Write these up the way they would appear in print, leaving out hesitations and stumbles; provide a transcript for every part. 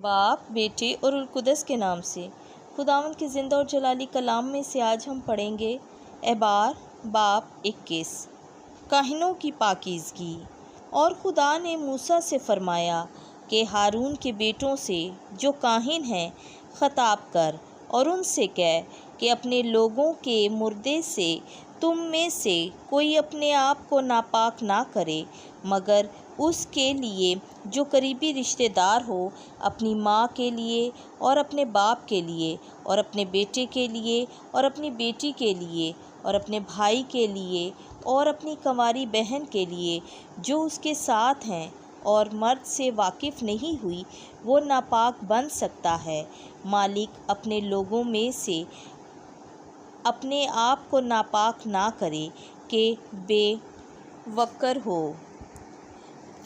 باپ، بیٹے اور القدس کے نام سے۔ خداوند کے زندہ اور جلالی کلام میں سے آج ہم پڑھیں گے اعبار باب 21۔ کاہنوں کی پاکیزگی۔ اور خدا نے موسیٰ سے فرمایا کہ ہارون کے بیٹوں سے جو کاہن ہیں خطاب کر اور ان سے کہہ کہ اپنے لوگوں کے مردے سے تم میں سے کوئی اپنے آپ کو ناپاک نہ کرے مگر اس کے لیے جو قریبی رشتہ دار ہو، اپنی ماں کے لیے اور اپنے باپ کے لیے اور اپنے بیٹے کے لیے اور اپنی بیٹی کے لیے اور اپنے بھائی کے لیے اور اپنی کنواری بہن کے لیے جو اس کے ساتھ ہیں اور مرد سے واقف نہیں ہوئی وہ ناپاک بن سکتا ہے۔ مالک اپنے لوگوں میں سے اپنے آپ کو ناپاک نہ کرے کہ بے وقر ہو۔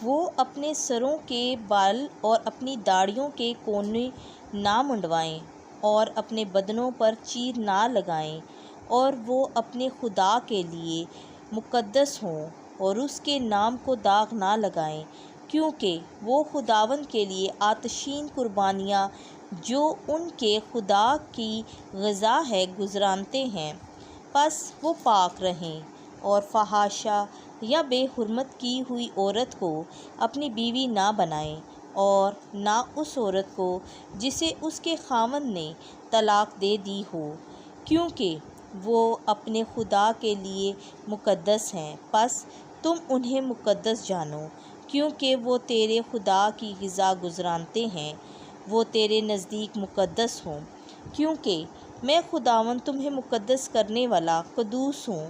وہ اپنے سروں کے بال اور اپنی داڑھیوں کے کونے نہ منڈوائیں اور اپنے بدنوں پر چیر نہ لگائیں، اور وہ اپنے خدا کے لیے مقدس ہوں اور اس کے نام کو داغ نہ لگائیں، کیونکہ وہ خداوند کے لیے آتشین قربانیاں جو ان کے خدا کی غذا ہے گزرانتے ہیں۔ پس وہ پاک رہیں اور فحاشہ یا بے حرمت کی ہوئی عورت کو اپنی بیوی نہ بنائیں، اور نہ اس عورت کو جسے اس کے خاوند نے طلاق دے دی ہو، کیونکہ وہ اپنے خدا کے لیے مقدس ہیں۔ پس تم انہیں مقدس جانو، کیونکہ وہ تیرے خدا کی غذا گزرانتے ہیں، وہ تیرے نزدیک مقدس ہوں، کیونکہ میں خداوند تمہیں مقدس کرنے والا قدوس ہوں۔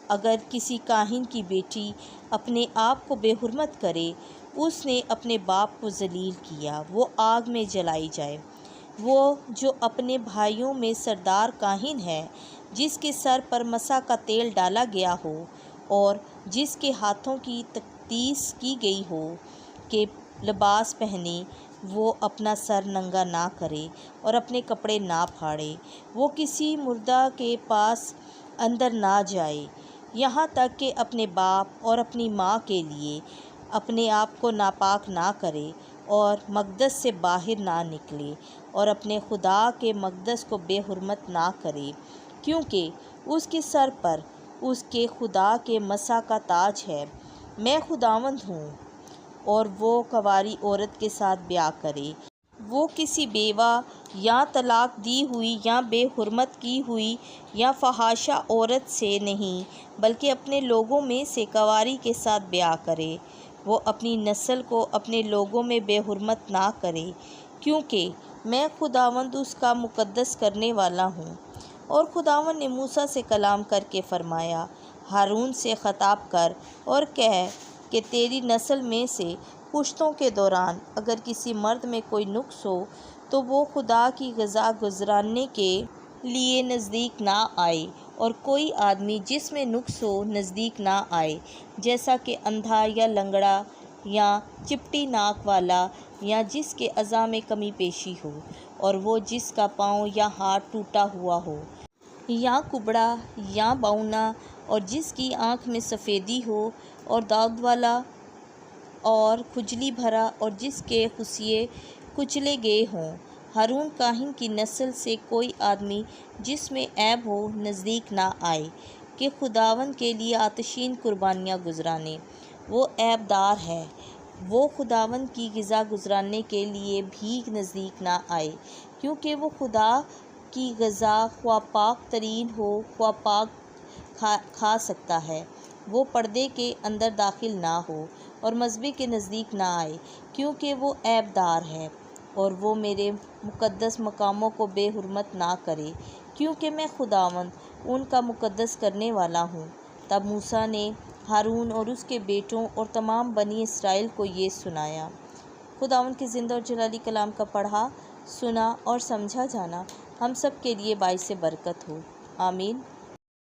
اگر کسی کاہن کی بیٹی اپنے آپ کو بے حرمت کرے، اس نے اپنے باپ کو ذلیل کیا، وہ آگ میں جلائی جائے۔ وہ جو اپنے بھائیوں میں سردار کاہن ہے، جس کے سر پر مسح کا تیل ڈالا گیا ہو اور جس کے ہاتھوں کی تقدیس کی گئی ہو کہ لباس پہنے، وہ اپنا سر ننگا نہ کرے اور اپنے کپڑے نہ پھاڑے۔ وہ کسی مردہ کے پاس اندر نہ جائے، یہاں تک کہ اپنے باپ اور اپنی ماں کے لیے اپنے آپ کو ناپاک نہ کرے اور مقدس سے باہر نہ نکلے اور اپنے خدا کے مقدس کو بے حرمت نہ کرے، کیونکہ اس کے سر پر اس کے خدا کے مسح کا تاج ہے۔ میں خداوند ہوں۔ اور وہ کنواری عورت کے ساتھ بیاہ کرے۔ وہ کسی بیوہ یا طلاق دی ہوئی یا بے حرمت کی ہوئی یا فحاشہ عورت سے نہیں بلکہ اپنے لوگوں میں سے کنواری کے ساتھ بیاہ کرے۔ وہ اپنی نسل کو اپنے لوگوں میں بے حرمت نہ کرے، کیونکہ میں خداوند اس کا مقدس کرنے والا ہوں۔ اور خداوند نے موسیٰ سے کلام کر کے فرمایا، ہارون سے خطاب کر اور کہہ کہ تیری نسل میں سے پشتوں کے دوران اگر کسی مرد میں کوئی نقص ہو تو وہ خدا کی غذا گزراننے کے لیے نزدیک نہ آئے، اور کوئی آدمی جس میں نقص ہو نزدیک نہ آئے، جیسا کہ اندھا یا لنگڑا یا چپٹی ناک والا یا جس کے اعضاء میں کمی پیشی ہو، اور وہ جس کا پاؤں یا ہاتھ ٹوٹا ہوا ہو یا کبڑا یا بہونا، اور جس کی آنکھ میں سفیدی ہو اور داغ والا اور کھجلی بھرا، اور جس کے خصیے کچلے گئے ہوں۔ ہارون کاہن کی نسل سے کوئی آدمی جس میں عیب ہو نزدیک نہ آئے کہ خداوند کے لیے آتشین قربانیاں گزرانے۔ وہ عیب دار ہے، وہ خداوند کی غذا گزرانے کے لیے بھی نزدیک نہ آئے، کیونکہ وہ خدا کی غذا خواہ پاک ترین ہو خواہ پاک کھا سکتا ہے۔ وہ پردے کے اندر داخل نہ ہو اور مذبح کے نزدیک نہ آئے، کیونکہ وہ عیب دار ہے، اور وہ میرے مقدس مقاموں کو بے حرمت نہ کرے، کیونکہ میں خداوند ان کا مقدس کرنے والا ہوں۔ تب موسیٰ نے ہارون اور اس کے بیٹوں اور تمام بنی اسرائیل کو یہ سنایا۔ خداوند کے زندہ اور جلالی کلام کا پڑھا، سنا اور سمجھا جانا ہم سب کے لیے باعث برکت ہو۔ آمین۔